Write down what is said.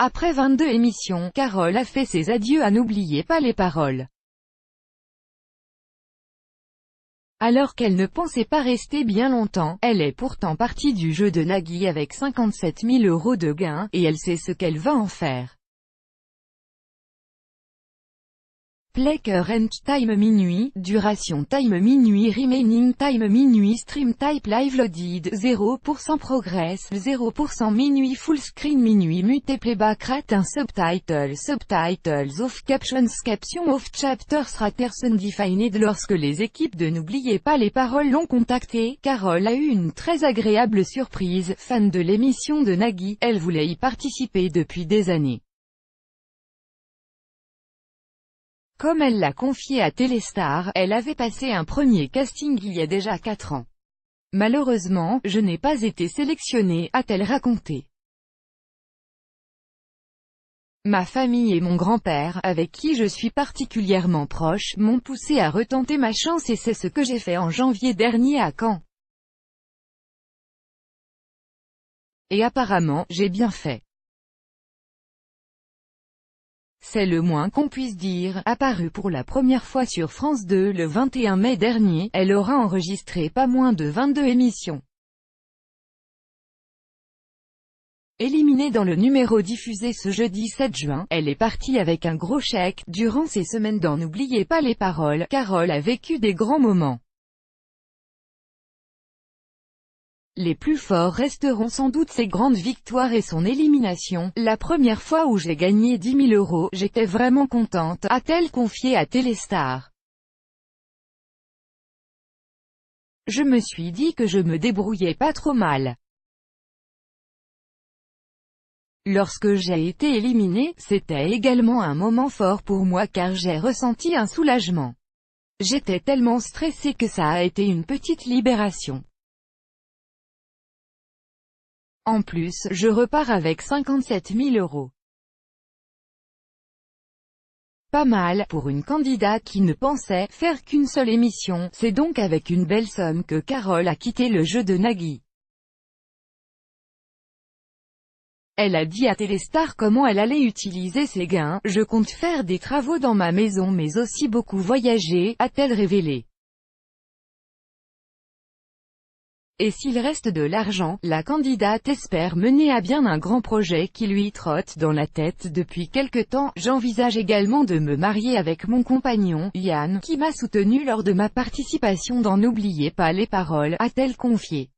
Après 22 émissions, Carole a fait ses adieux à N'oubliez pas les paroles. Alors qu'elle ne pensait pas rester bien longtemps, elle est pourtant partie du jeu de Nagui avec 57 000 € de gains, et elle sait ce qu'elle va en faire. Play current time minuit, duration time minuit, remaining time minuit, stream type live loaded, 0% progress, 0% minuit, full screen minuit, mute playback rate, un subtitles off, captions off, chapters raters undefined. Lorsque les équipes de N'oubliez pas les paroles l'ont contactée, Carole a eu une très agréable surprise. Fan de l'émission de Nagui, elle voulait y participer depuis des années. Comme elle l'a confié à Téléstar, elle avait passé un premier casting il y a déjà 4 ans. Malheureusement, je n'ai pas été sélectionnée, a-t-elle raconté. Ma famille et mon grand-père, avec qui je suis particulièrement proche, m'ont poussé à retenter ma chance et c'est ce que j'ai fait en janvier dernier à Caen. Et apparemment, j'ai bien fait. C'est le moins qu'on puisse dire. Apparue pour la première fois sur France 2 le 21 mai dernier, elle aura enregistré pas moins de 22 émissions. Éliminée dans le numéro diffusé ce jeudi 7 juin, elle est partie avec un gros chèque. Durant ces semaines dans N'oubliez pas les paroles, Carole a vécu des grands moments. Les plus forts resteront sans doute ses grandes victoires et son élimination. La première fois où j'ai gagné 10 000 €, j'étais vraiment contente, a-t-elle confié à Téléstar. Je me suis dit que je me débrouillais pas trop mal. Lorsque j'ai été éliminée, c'était également un moment fort pour moi car j'ai ressenti un soulagement. J'étais tellement stressée que ça a été une petite libération. En plus, je repars avec 57 000 €. Pas mal, pour une candidate qui ne pensait faire qu'une seule émission. C'est donc avec une belle somme que Carole a quitté le jeu de Nagui. Elle a dit à Téléstar comment elle allait utiliser ses gains. Je compte faire des travaux dans ma maison mais aussi beaucoup voyager, a-t-elle révélé. Et s'il reste de l'argent, la candidate espère mener à bien un grand projet qui lui trotte dans la tête depuis quelque temps. J'envisage également de me marier avec mon compagnon, Yann, qui m'a soutenu lors de ma participation dans N'oubliez pas les paroles, a-t-elle confié.